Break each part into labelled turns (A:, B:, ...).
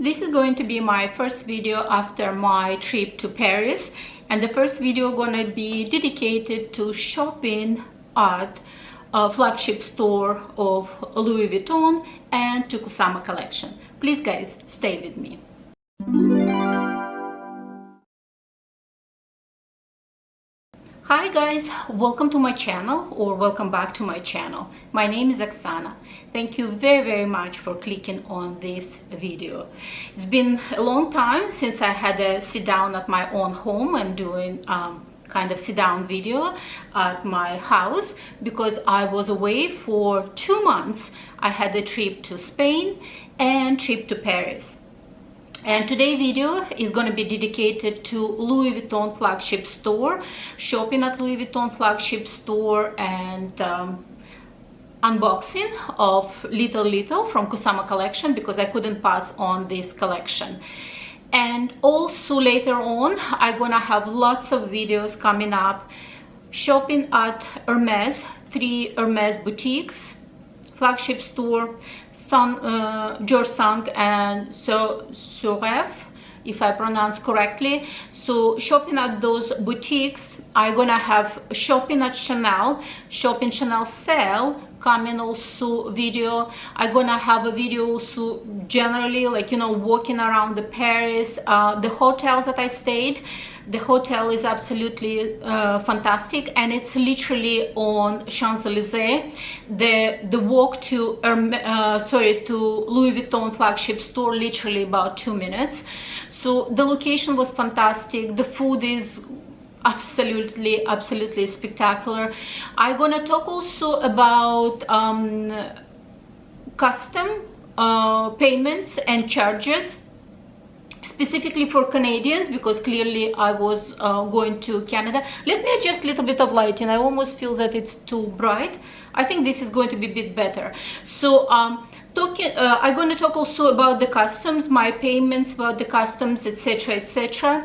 A: This is going to be my first video after my trip to Paris, and the first video gonna be dedicated to shopping at a flagship store of Louis Vuitton and to Kusama collection. Please guys, stay with me. Hi guys, welcome to my channel, or welcome back to my channel. My name is Oksana. Thank you very much for clicking on this video. It's been a long time since I had a sit down at my own home and doing kind of sit down video at my house, because I was away for 2 months. I had a trip to Spain and trip to Paris. And today's video is going to be dedicated to Louis Vuitton flagship store, shopping at Louis Vuitton flagship store, and unboxing of Little from Kusama collection, because I couldn't pass on this collection. And also later on I'm gonna have lots of videos coming up shopping at Hermes, 3 Hermes boutiques, flagship store, George Sung and Soref, if I pronounce correctly. So shopping at those boutiques. I'm gonna have shopping at Chanel sale coming also video. I'm gonna have a video also generally, like, you know, walking around the Paris, the hotels that I stayed. The hotel is absolutely fantastic, and it's literally on Champs-Élysées. The walk to to Louis Vuitton flagship store literally about 2 minutes. So the location was fantastic. The food is absolutely spectacular. I'm gonna talk also about custom payments and charges, specifically for Canadians, because clearly I was going to Canada. Let me adjust a little bit of lighting. I almost feel that it's too bright. I think this is going to be a bit better. So I'm going to talk also about the customs, my payments, about the customs, etc.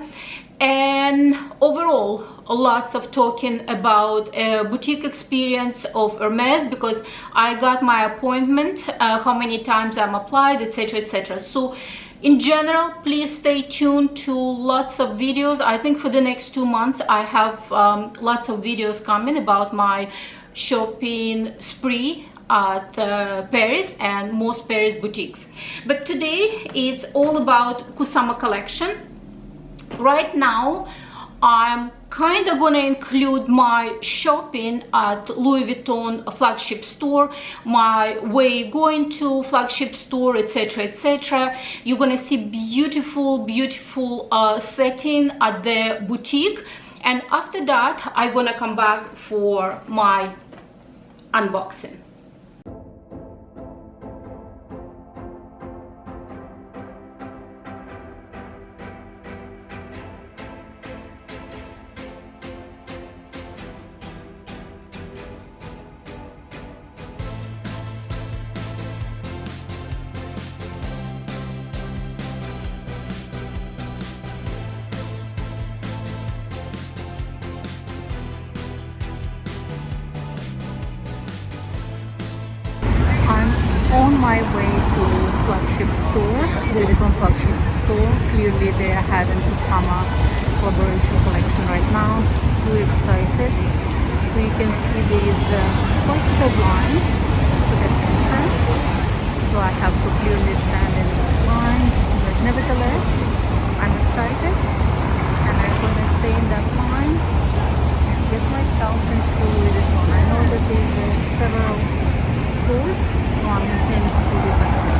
A: And overall, lots of talking about boutique experience of Hermes, because I got my appointment, how many times I'm applied, etc. So in general, please stay tuned to lots of videos. I think for the next 2 months I have lots of videos coming about my shopping spree at Paris and most Paris boutiques. But today it's all about Kusama collection. Right now I'm kind of gonna include my shopping at Louis Vuitton flagship store, my way going to flagship store, etc. You're gonna see beautiful setting at the boutique, and after that I'm gonna come back for my unboxing. On my way to flagship store, Louis Vuitton flagship store. Clearly they are having Kusama collaboration collection right now. So excited. So you can see there is quite a line to the entrance. So I have to clearly stand in this line. But nevertheless, I'm excited, and I'm going to stay in that line and get myself into Louis Vuitton. I know that there are several stores. I'm intending to do that.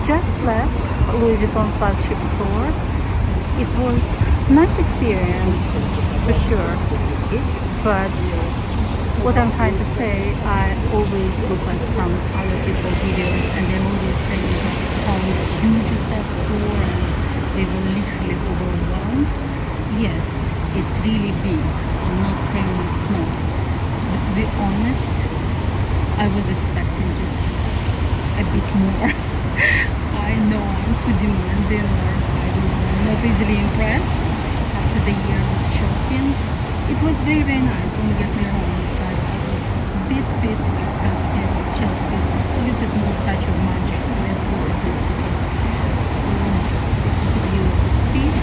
B: just left Louis Vuitton flagship store. It was a nice experience for sure, but what I'm trying to say, I always look at some other people's videos and they always say how huge is that store and they were literally overwhelmed. Yes, it's really big. I'm not saying it's not, but to be honest, I was expecting just a bit more. I know I'm so demanding, or I don't know, I'm not easily impressed after the year of shopping. It was very, very nice, don't get me wrong, but I was a bit expecting just a little bit more touch of magic, let's put it this way. So, this is the view of the street.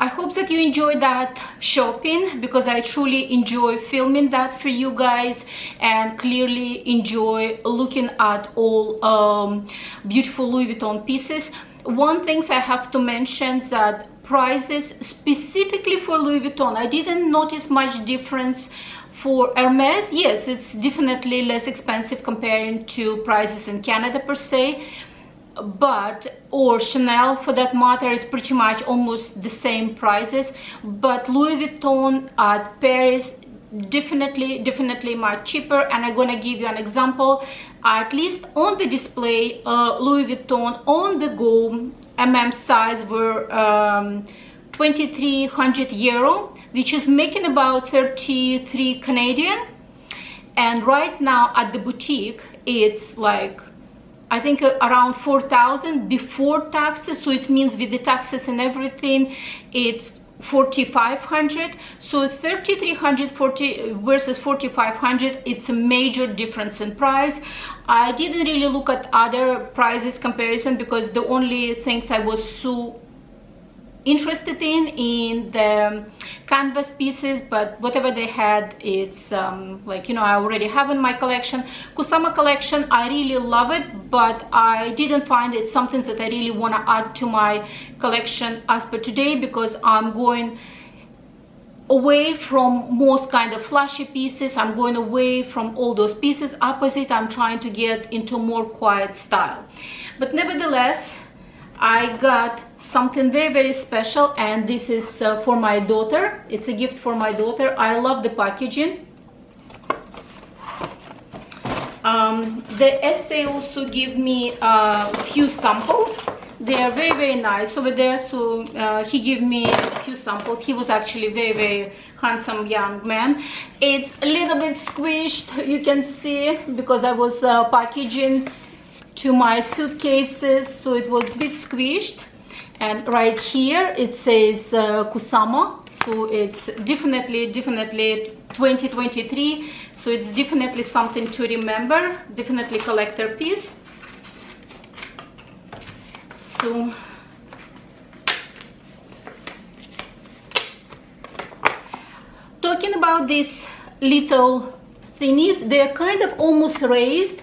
A: I hope that you enjoyed that shopping, because I truly enjoy filming that for you guys and clearly enjoy looking at all beautiful Louis Vuitton pieces. One thing I have to mention that prices specifically for Louis Vuitton, I didn't notice much difference. For Hermes, yes, it's definitely less expensive comparing to prices in Canada per se, but or Chanel for that matter is pretty much almost the same prices. But Louis Vuitton at Paris definitely much cheaper, and I'm gonna give you an example. At least on the display, Louis Vuitton OnTheGO MM size were 2,300 euro, which is making about 33 Canadian, and right now at the boutique it's like I think around 4,000 before taxes, so it means with the taxes and everything it's 4,500. So 3,340 versus 4,500, it's a major difference in price. I didn't really look at other prices comparison because the only things I was so interested in the canvas pieces, but whatever they had, it's like, you know, I already have in my collection. Kusama collection, I really love it, but I didn't find it something that I really want to add to my collection as per today, because I'm going away from most kind of flashy pieces. I'm going away from all those pieces. Opposite, I'm trying to get into more quiet style. But nevertheless, I got something very special, and this is for my daughter. It's a gift for my daughter. I love the packaging. The essay also give me a few samples. They are very nice over there. So he gave me a few samples. He was actually very handsome young man. It's a little bit squished, you can see, because I was packaging to my suitcases, so it was a bit squished. And right here it says Kusama, so it's definitely 2023, so it's definitely something to remember, definitely collector piece. So talking about these little thingies, they're kind of almost raised,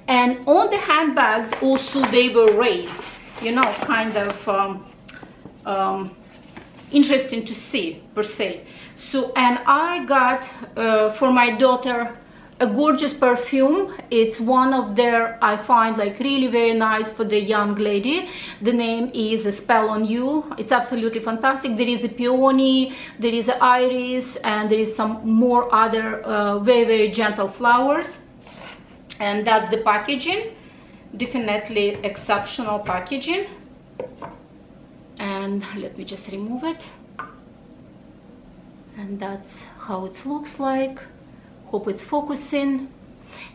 A: and on the handbags also they were raised, you know, kind of interesting to see per se. So, and I got for my daughter a gorgeous perfume. It's one of their, I find, like really very nice for the young lady. The name is A Spell on You. It's absolutely fantastic. There is a peony, there is an iris, and there is some more other very gentle flowers. And that's the packaging. Definitely exceptional packaging. And let me just remove it. And that's how it looks like. Hope it's focusing.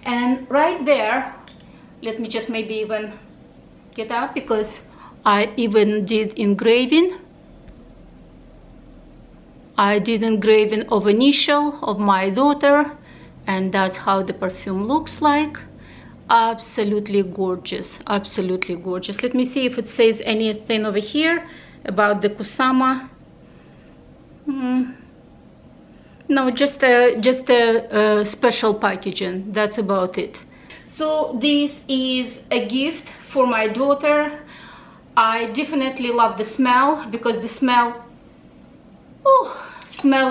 A: And right there, let me just maybe even get up, because I even did engraving. I did engraving of initial of my daughter, and that's how the perfume looks like. Absolutely gorgeous, absolutely gorgeous. Let me see if it says anything over here about the Kusama. No, just a special packaging, that's about it. So this is a gift for my daughter. I definitely love the smell, because the smell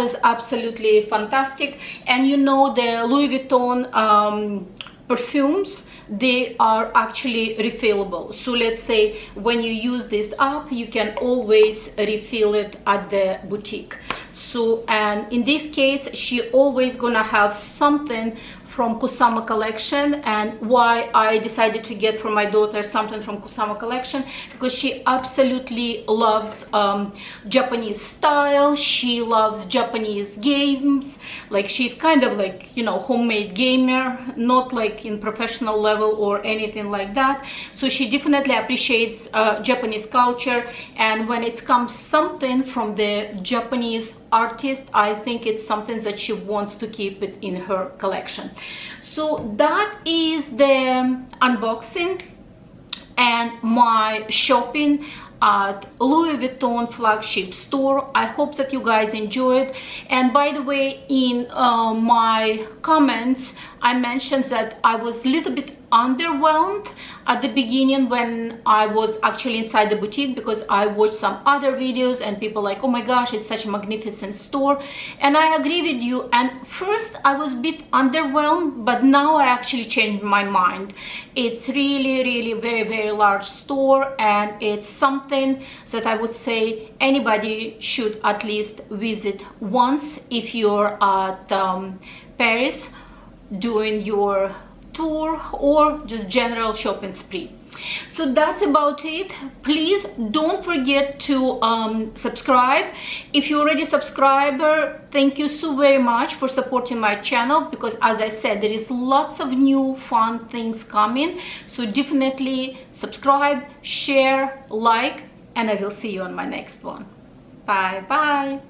A: is absolutely fantastic. And you know, the Louis Vuitton perfumes, they are actually refillable. So let's say when you use this up, you can always refill it at the boutique. So, and in this case, she always gonna have something from Kusama collection. And why I decided to get for my daughter something from Kusama collection, because she absolutely loves Japanese style. She loves Japanese games. Like, she's kind of like, you know, homemade gamer, not like in professional level or anything like that. So she definitely appreciates Japanese culture, and when it comes something from the Japanese artist, I think it's something that she wants to keep it in her collection. So that is the unboxing and my shopping at Louis Vuitton flagship store. I hope that you guys enjoyed. And by the way, in my comments, I mentioned that I was a little bit underwhelmed at the beginning when I was actually inside the boutique, because I watched some other videos and people like, oh my gosh, it's such a magnificent store. And I agree with you. And first I was a bit underwhelmed, but now I actually changed my mind. It's really very large store, and it's something that I would say anybody should at least visit once if you're at Paris doing your tour or just general shopping spree. So that's about it. Please don't forget to subscribe. If you're already a subscriber, thank you so very much for supporting my channel, because as I said, there is lots of new fun things coming. So definitely subscribe, share, like, and I will see you on my next one. Bye bye.